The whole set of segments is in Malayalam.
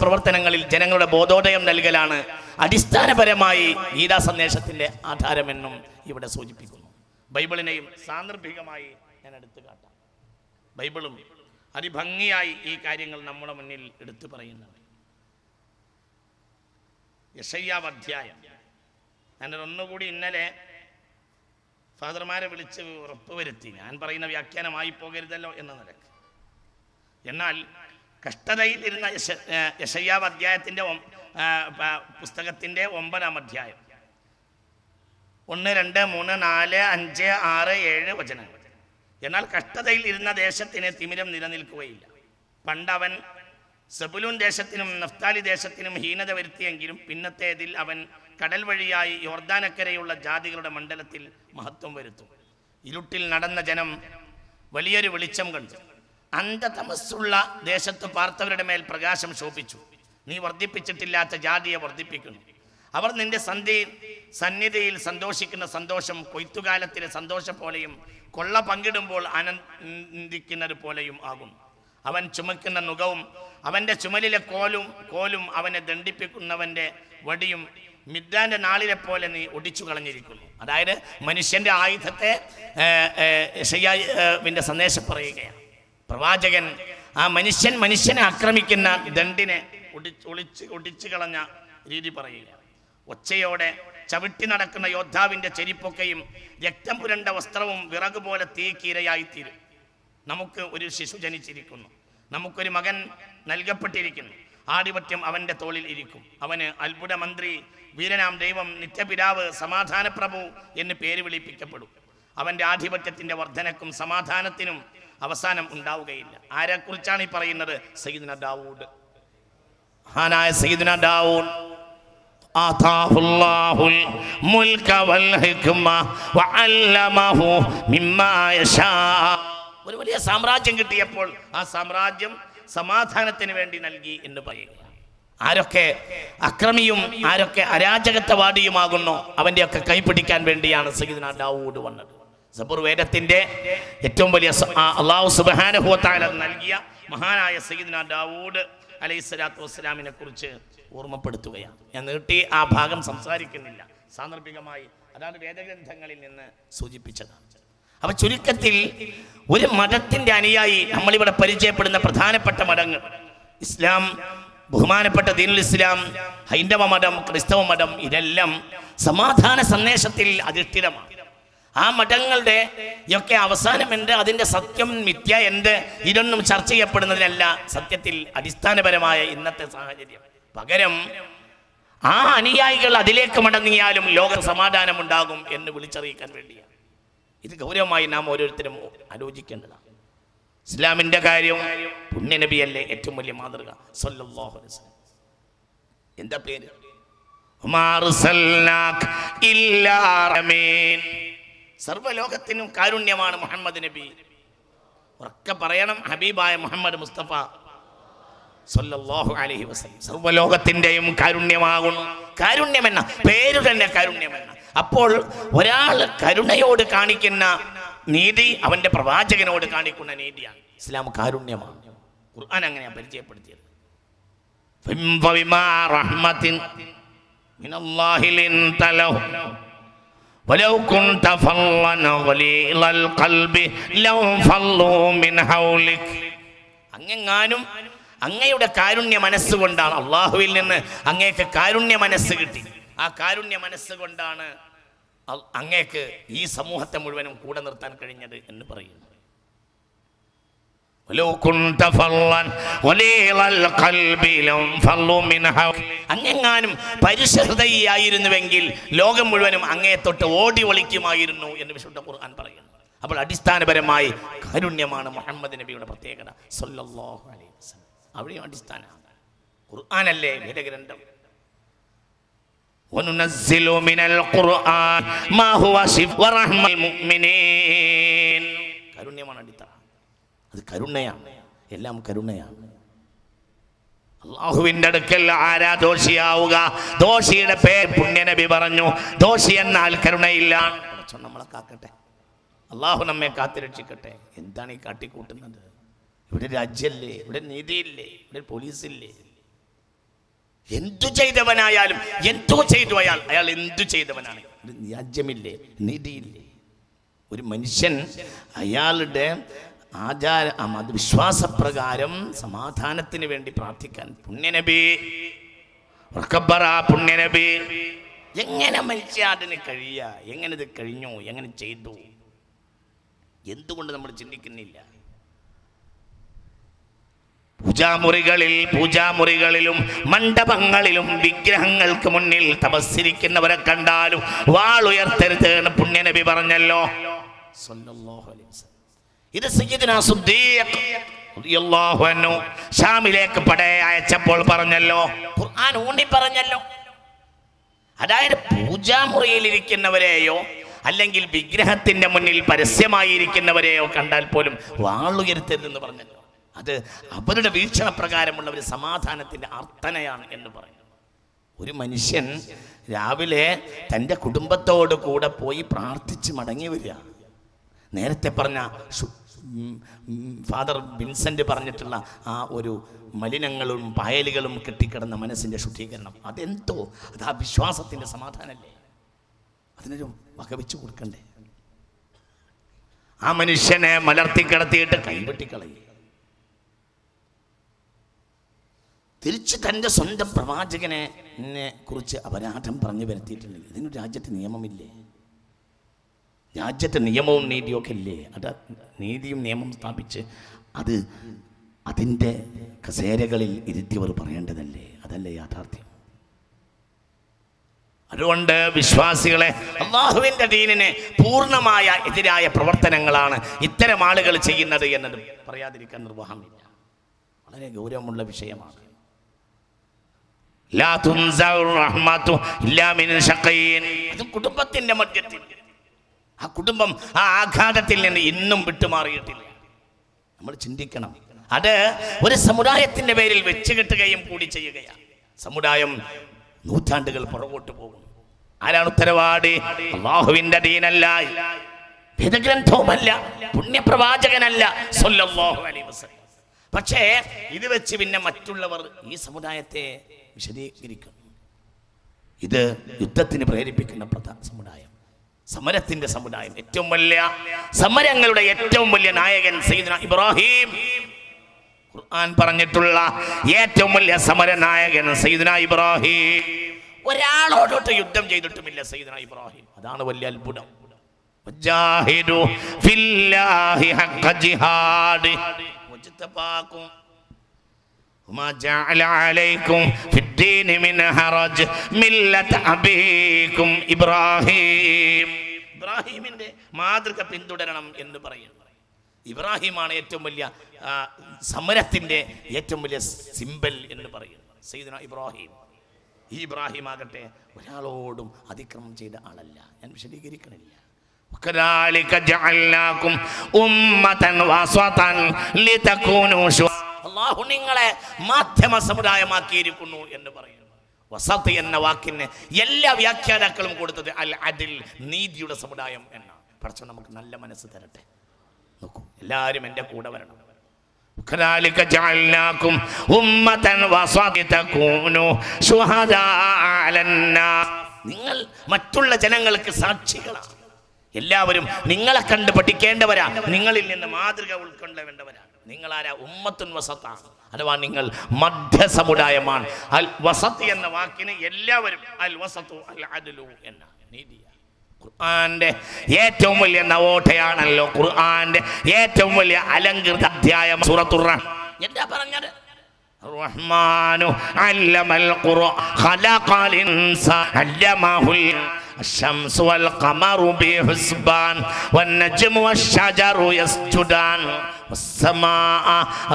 പ്രവർത്തനങ്ങളിൽ ജനങ്ങളുടെ ബോധോദയം നൽകലാണ് അടിസ്ഥാനപരമായി ഗീതാ സന്ദേശത്തിൻ്റെ ആധാരമെന്നും ഇവിടെ സൂചിപ്പിക്കുന്നു. ബൈബിളിനെയും സാന്ദർഭികമായി ഞാൻ എടുത്തു കാട്ടാം. ബൈബിളും അതിഭംഗിയായി ഈ കാര്യങ്ങൾ നമ്മുടെ മുന്നിൽ എടുത്തു പറയുന്നുണ്ട്. യെശയ്യാവ് അധ്യായം, ഞാനതൊന്നുകൂടി ഇന്നലെ ഫാദർമാരെ വിളിച്ച് ഉറപ്പുവരുത്തി, ഞാൻ പറയുന്ന വ്യാഖ്യാനമായി പോകരുതല്ലോ എന്ന നിലക്ക്. എന്നാൽ കഷ്ടതയിൽ ഇരുന്ന യെശയ്യാവ് അധ്യായത്തിൻ്റെ പുസ്തകത്തിൻ്റെ 9-ാം അധ്യായം 1, 2, 3, 4, 5, 6, 7 വചനങ്ങൾ. എന്നാൽ കഷ്ടതയിൽ ഇരുന്ന ദേശത്തിന് തിമിരം നിലനിൽക്കുകയില്ല. പണ്ടവൻ സെബുലൂൻ ദേശത്തിനും നഫ്താലി ദേശത്തിനും ഹീനത വരുത്തിയെങ്കിലും പിന്നത്തേതിൽ അവൻ കടൽ വഴിയായി യോർദാനക്കരയുള്ള ജാതികളുടെ മണ്ഡലത്തിൽ മഹത്വം വരുത്തും. ഇരുട്ടിൽ നടന്ന ജനം വലിയൊരു വെളിച്ചം കണ്ടു. അന്ധതമസ്സുള്ള ദേശത്ത് പാർത്തവരുടെ മേൽ പ്രകാശം ശോഭിച്ചു. നീ വർദ്ധിപ്പിച്ചിട്ടില്ലാത്ത ജാതിയെ വർദ്ധിപ്പിക്കുന്നു. അവർ നിന്റെ സന്നിധിയിൽ സന്തോഷിക്കുന്ന സന്തോഷം കൊയ്ത്തുകാലത്തിലെ സന്തോഷം പോലെയും കൊള്ള പങ്കിടുമ്പോൾ ആനന്ദിക്കുന്നത് പോലെയും ആകും. അവൻ ചുമക്കുന്ന നുകവും അവൻ്റെ ചുമലിലെ കോലും അവനെ ദണ്ഡിപ്പിക്കുന്നവൻ്റെ വടിയും മിദ്ദാൻ്റെ നാളിലെ പോലെ നീ ഒടിച്ചു കളഞ്ഞിരിക്കുന്നു. അതായത് മനുഷ്യൻ്റെ ആയുധത്തെ യെശയ്യാവിൻ്റെ സന്ദേശം പറയുകയാണ്. പ്രവാചകൻ ആ മനുഷ്യനെ ആക്രമിക്കുന്ന ദണ്ഡിനെ ഒടിച്ചു കളഞ്ഞ രീതി പറയുക. ഒച്ചയോടെ ചവിട്ടി നടക്കുന്ന യോദ്ധാവിൻ്റെ ചെരിപ്പൊക്കെയും രക്തം പുരണ്ട വസ്ത്രവും വിറക് പോലെ തീക്കീരയായിത്തീരും. നമുക്ക് ഒരു ശിശു ജനിച്ചിരിക്കുന്നു, നമുക്കൊരു മകൻ നൽകപ്പെട്ടിരിക്കുന്നു. ആധിപത്യം അവൻ്റെ തോളിൽ ഇരിക്കും. അവന് അത്ഭുത മന്ത്രി, വീരനാം ദൈവം, നിത്യപിതാവ്, സമാധാനപ്രഭു എന്ന് പേര് വിളിപ്പിക്കപ്പെടും. അവൻ്റെ ആധിപത്യത്തിൻ്റെ വർധനക്കും സമാധാനത്തിനും അവസാനം ഉണ്ടാവുകയില്ല. ആരെക്കുറിച്ചാണ് ഈ പറയുന്നത്? സയ്യിദുന ദാവൂദ്. മഹാനായ സയ്യിദുന ദാവൂദ് ആതാഹുല്ലാഹുൽ മുൽക വൽ ഹിക്മ വഅല്ലമഹു മിമ്മാ യശാ. ഒരു വലിയ സാമ്രാജ്യം കിട്ടിയപ്പോൾ ആ സാമ്രാജ്യം സമാധാനത്തിന് വേണ്ടി നൽകി എന്ന് പറയുക. ആരൊക്കെ അക്രമിയും ആരൊക്കെ അരാജകത്വവാദിയുമാകുന്നോ അവൻ്റെയൊക്കെ കൈപിടിക്കാൻ വേണ്ടിയാണ് സയ്യിദുന ദാവൂദ് വന്നത്. സബൂർ വേദത്തിൻ്റെ ഏറ്റവും വലിയ അല്ലാഹു സുബ്ഹാനഹു വ തആല നൽകിയ മഹാനായ സയ്യിദുന ദാവൂദ് അലൈഹിസ്സലാത്തു വസ്സലാമിനെ കുറിച്ച് ഓർമ്മപ്പെടുത്തുകയാണ്. ഞാൻ നീട്ടി ആ ഭാഗം സംസാരിക്കുന്നില്ല, സാന്ദർഭികമായി അതാണ് വേദഗ്രന്ഥങ്ങളിൽ നിന്ന് സൂചിപ്പിച്ചതാണ്. അപ്പൊ ചുരുക്കത്തിൽ ഒരു മതത്തിൻ്റെ അനുയായി നമ്മളിവിടെ പരിചയപ്പെടുന്ന പ്രധാനപ്പെട്ട മതങ്ങൾ ഇസ്ലാം, ബഹുമാനപ്പെട്ട ദീനുൽ ഇസ്ലാം, ഹൈന്ദവ മതം, ക്രിസ്തവ മതം, ഇതെല്ലാം സമാധാന സന്ദേശത്തിൽ അധിഷ്ഠിതമാണ്. ആ മതങ്ങളുടെ ഒക്കെ അവസാനം എന്ത്, അതിൻ്റെ സത്യം മിഥ്യ എന്ത്, ഇതൊന്നും ചർച്ച ചെയ്യപ്പെടുന്നതിനല്ല സത്യത്തിൽ അടിസ്ഥാനപരമായ ഇന്നത്തെ സാഹചര്യം. പകരം ആ അനുയായികൾ അതിലേക്ക് മടങ്ങിയാലും ലോക സമാധാനമുണ്ടാകും എന്ന് വിളിച്ചറിയിക്കാൻ വേണ്ടിയാണ്. ഇത് ഗൗരവമായി നാം ഓരോരുത്തരും ആലോചിക്കേണ്ടതാണ്. ഇസ്ലാമിൻ്റെ കാര്യം പുണ്യനബിയല്ലേ ഏറ്റവും വലിയ മാതൃക. സല്ലല്ലാഹു അലൈഹി വസല്ലം എന്താ പേര്? സർവ്വലോകത്തിനും കാരുണ്യമാണ് മുഹമ്മദ് നബി. ഉറക്കെ പറയണം, ഹബീബായ മുഹമ്മദ് മുസ്തഫ സല്ലല്ലാഹു അലൈഹി വസല്ലം സർവ്വലോകത്തിൻ്റെയും കാരുണ്യമാകുന്നു. കാരുണ്യമെന്ന പേര് തന്നെ കാരുണ്യമെന്ന. അപ്പോൾ ഒരാൾ കരുണയോട് കാണിക്കുന്ന നീതി അവൻ്റെ പ്രവാചകനോട് കാണിക്കുന്ന നീതിയാണ്. ഇസ്ലാം കാരുണ്യമാണ്. ഖുർആൻ അങ്ങനെയാണ് പരിചയപ്പെടുത്തിയത്. അങ്ങെങ്ങാനും അങ്ങയുടെ കാരുണ്യ മനസ്സുകൊണ്ടാണ്, അള്ളാഹുവിൽ നിന്ന് അങ്ങേക്ക് കാരുണ്യ മനസ്സ് കിട്ടി. ആ കാരുണ്യ മനസ്സുകൊണ്ടാണ് അങ്ങേക്ക് ഈ സമൂഹത്തെ മുഴുവനും കൂടെ നിർത്താൻ കഴിഞ്ഞത് എന്ന് പറയുന്നു. അങ്ങെങ്ങാനും പരിശുദ്ധയായിരുന്നുവെങ്കിൽ ലോകം മുഴുവനും അങ്ങേ തൊട്ട് ഓടി ഒളിക്കുമായിരുന്നു എന്ന് വിശുദ്ധ ഖുർആൻ പറയുന്നു. അപ്പോൾ അടിസ്ഥാനപരമായി കാരുണ്യമാണ് മുഹമ്മദ് നബിയുടെ പ്രത്യേകത സല്ലല്ലാഹു അലൈഹി വസല്ലം. അവിടെയും അടിസ്ഥാനമാണ് ഖുർആനല്ലേ വേദഗ്രന്ഥം. وَنُنَزِّلُ مِنَ الْقُرْآنِ مَا هُوَ شِفَاءٌ وَرَحْمَةٌ لِلْمُؤْمِنِينَ. കാരുണ്യമാണ് അടിത്തറ. അത് കരുണയാണ്, എല്ലാം കരുണയാണ്. അള്ളാഹുവിൻ്റെ അടുക്കൽ ആരാ ദോഷിയാവുക? ദോഷിയുടെ പേര് പുണ്യനബി പറഞ്ഞു. ദോഷി എന്നാൽ കരുണയില്ല. നമ്മളെ കാക്കട്ടെ, അള്ളാഹു നമ്മെ കാത്തുരക്ഷിക്കട്ടെ. എന്താണ് ഈ കാട്ടിക്കൂട്ടുന്നത്? ഇവിടെ രാജ്യല്ലേ, ഇവിടെ നീതിയില്ലേ, ഇവിടെ പോലീസില്ലേ? എന്തു ചെയ്തവനായാലും എന്തോ ചെയ്തു അയാൾ എന്തു ചെയ്തവനാണ്. രാജ്യമില്ലേ, നീതിയില്ലേ? ഒരു മനുഷ്യൻ അയാളുടെ ആചാര മതവിശ്വാസപ്രകാരം സമാധാനത്തിന് വേണ്ടി പ്രാർത്ഥിക്കാൻ പുണ്യനബി പുണ്യനബി എങ്ങനെ മനുഷ്യ അതിന് കഴിയുക? എങ്ങനെ ഇത് കഴിഞ്ഞു? എങ്ങനെ ചെയ്തു? എന്തുകൊണ്ട് നമ്മൾ ചിന്തിക്കുന്നില്ല? പൂജാമുറികളിലും മണ്ഡപങ്ങളിലും വിഗ്രഹങ്ങൾക്ക് മുന്നിൽ തപസ്സിരിക്കുന്നവരെ കണ്ടാലും വാളുയർത്തരുത് എന്ന് പുണ്യനബി പറഞ്ഞല്ലോ. ഇത് സയ്യിദുനാ സിദ്ദീഖ് റളിയല്ലാഹു അൻഹു ഷാമിലേക്ക് പടയെ അയച്ചപ്പോൾ പറഞ്ഞല്ലോ, ഖുർആൻ ഊന്നി പറഞ്ഞല്ലോ. അതായത് പൂജാമുറിയിൽ ഇരിക്കുന്നവരെയോ അല്ലെങ്കിൽ വിഗ്രഹത്തിന്റെ മുന്നിൽ പരസ്യമായി ഇരിക്കുന്നവരെയോ കണ്ടാൽ പോലും വാളുയർത്തരുതെന്ന് പറഞ്ഞല്ലോ. അത് അവരുടെ വീക്ഷണപ്രകാരമുള്ള ഒരു സമാധാനത്തിന്റെ അർത്ഥനയാണ് എന്ന് പറയുന്നു. ഒരു മനുഷ്യൻ രാവിലെ തൻ്റെ കുടുംബത്തോട് കൂടെ പോയി പ്രാർത്ഥിച്ച് മടങ്ങി വരിക. നേരത്തെ പറഞ്ഞ ഫാദർ വിൻസെന്റ് പറഞ്ഞിട്ടുള്ള ആ ഒരു മലിനങ്ങളും പായലുകളും കെട്ടിക്കിടന്ന മനസ്സിന്റെ ശുദ്ധീകരണം, അതെന്തോ അത് ആ വിശ്വാസത്തിന്റെ സമാധാനമല്ലേ? അതിനൊരു വകവെച്ചു കൊടുക്കണ്ടേ? ആ മനുഷ്യനെ മലർത്തി കിടത്തിയിട്ട് കൈവെട്ടിക്കളയും. തിരിച്ച് തൻ്റെ സ്വന്തം പ്രവാചകനെ കുറിച്ച് അപരാധം പറഞ്ഞു വരുത്തിയിട്ടുണ്ടെങ്കിൽ ഇതിനൊരു രാജ്യത്ത് നിയമമില്ലേ? രാജ്യത്തെ നിയമവും നീതിയും ഒക്കെ ഇല്ലേ? അത് നീതിയും നിയമം സ്ഥാപിച്ച് അത് അതിൻ്റെ കസേരകളിൽ ഇരുത്തിയവർ പറയേണ്ടതല്ലേ? അതല്ലേ യാഥാർത്ഥ്യം? അതുകൊണ്ട് വിശ്വാസികളെ, അല്ലാഹുവിൻ്റെ ദീനിന് പൂർണ്ണമായ എതിരായ പ്രവർത്തനങ്ങളാണ് ഇത്തരം ആളുകൾ ചെയ്യുന്നത് എന്നത് പറയാതിരിക്കാൻ നിർവാഹമില്ല. വളരെ ഗൗരവമുള്ള വിഷയമാണ്. അത് കുടുംബത്തിന്റെ മധ്യത്തിൽ ആ കുടുംബം ആ ആഘാതത്തിൽ നിന്ന് ഇന്നും വിട്ടുമാറിയിട്ടില്ല. നമ്മൾ ചിന്തിക്കണം. അത് ഒരു സമുദായത്തിന്റെ പേരിൽ വെച്ച് കെട്ടുകയും കൂടി ചെയ്യുകയാണ്. സമുദായം നൂറ്റാണ്ടുകൾ പുറകോട്ട് പോകും. ആരാണ് ഉത്തരവാദി? അല്ലാഹുവിന്റെ ദീനല്ല, വേദഗ്രന്ഥവുമല്ല, പുണ്യപ്രവാചകനല്ല സ്വല്ലല്ലാഹു അലൈഹി വസല്ലം. പക്ഷേ ഇത് വെച്ച് പിന്നെ മറ്റുള്ളവർ ഈ സമുദായത്തെ വിശദീകരിക്കുന്നു. ഇത് യുദ്ധത്തിന് പ്രേരിപ്പിക്കുന്ന സമുദായം, സമരത്തിന്റെ സമുദായം. ഏറ്റവും വലിയ സമരങ്ങളുടെ ഏറ്റവും വലിയ നായകൻ സയ്യിദുനാ ഇബ്രാഹിം. ഖുർആൻ പറഞ്ഞിട്ടുള്ള ഏറ്റവും വലിയ സമര നായകൻ സയ്യിദുനാ ഇബ്രാഹിം. ഒരാളോടൊട്ട് യുദ്ധം ചെയ്തിട്ടുമില്ല സയ്യിദുനാ ഇബ്രാഹിം. അതാണ് വലിയ അത്ഭുതം. വജാഹിദു ഫില്ലാഹി ഹഖ ജിഹാദി വജ്തബാകും വമാ ജഅല അലൈക്കും ഫിദ്ദീനി മിൻ ഹറജ് മില്ലത അബീകും ഇബ്രാഹിം. ഇബ്രാഹിമിന്റെ മാതൃക പിന്തുടരണം എന്ന് പറയുന്നു. ഇബ്രാഹിമാണ് ഏറ്റവും വലിയ സമരത്തിന്റെ ഏറ്റവും വലിയ സിമ്പൽ എന്ന് പറയുന്നു സയ്യിദുനാ ഇബ്രാഹിം. ഈ ഇബ്രാഹിം ആകട്ടെ ഒരാളോടും അതിക്രമം ചെയ്ത ആളല്ല. ഞാൻ വിശദീകരിക്കണില്ല. അല്ലാഹു നിങ്ങളെ മാധ്യമ സമുദായമാക്കിയിരിക്കുന്നു എന്ന് പറയുന്നു. വസത്ത് എന്ന വാക്കിന് എല്ലാ വ്യാഖ്യാതാക്കളും കൊടുത്തത് അൽ അദിൽ, നീതിയുടെ സമുദായം എന്നാണ്. പക്ഷെ നമുക്ക് നല്ല മനസ്സ് തരട്ടെ. നോക്കൂ, എല്ലാവരും എൻ്റെ കൂടെ വരണം. നിങ്ങൾ മറ്റുള്ള ജനങ്ങൾക്ക് സാക്ഷികളാണ്. എല്ലാവരും നിങ്ങളെ കണ്ട് പഠിക്കേണ്ടവരാ, നിങ്ങളിൽ നിന്ന് മാതൃക ഉൾക്കൊള്ളേണ്ടവരാ. നിങ്ങളാരാ? ഉമ്മത്തുൻ വസത്താണ്, അഥവാ നിങ്ങൾ മധ്യ സമുദായമാണ്. അൽ വസത്ത് എന്ന വാക്കിന് എല്ലാവരും അൽ വസത്തു അൽ അദ്ലു എന്ന നീതിയാണ്. ഖുർആന്റെ ഏറ്റവും വലിയ നവോഠയാണല്ലോ ഖുർആന്റെ ഏറ്റവും വലിയ അലങ്കൃത അധ്യായം സൂറത്തുർ റഹ്മാൻ. എന്താ പറഞ്ഞത്? റഹ്മാനു അല്ലമൽ ഖുർആൻ ഖലഖൽ ഇൻസാന അല്ലമഹുൽ الشمس والقمر بحسبان والنجم والشجر يسجدان والسماء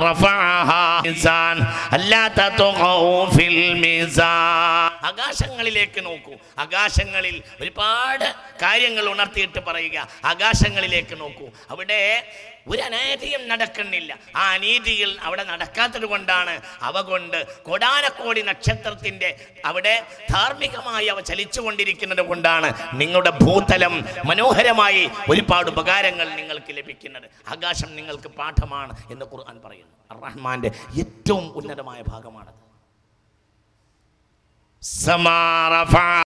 رفعها ميزان ألا تطغوا في الميزان. ആകാശങ്ങളിലേക്ക് നോക്കൂ. ആകാശങ്ങളിൽ ഒരുപാട് കാര്യങ്ങൾ ഉണർത്തിയിട്ട് പറയുക. ആകാശങ്ങളിലേക്ക് നോക്കൂ. അവിടെ ഒരു അനീതിയും നടക്കുന്നില്ല. ആ അനീതിയിൽ അവിടെ നടക്കാത്തത് കൊണ്ടാണ് അവ കൊണ്ട് കോടാനക്കോടി നക്ഷത്രത്തിന്റെ അവിടെ ധാർമ്മികമായി അവ ചലിച്ചുകൊണ്ടിരിക്കുന്നത് കൊണ്ടാണ് നിങ്ങളുടെ ഭൂതലം മനോഹരമായി ഒരുപാട് ഉപകാരങ്ങൾ നിങ്ങൾക്ക് ലഭിക്കുന്നത്. ആകാശം നിങ്ങൾക്ക് പാഠമാണ് എന്ന് ഖുർആൻ പറയുന്നു. അർ റഹ്മാന്റെ ഏറ്റവും ഉന്നതമായ ഭാഗമാണത്. സമാ റഫഅ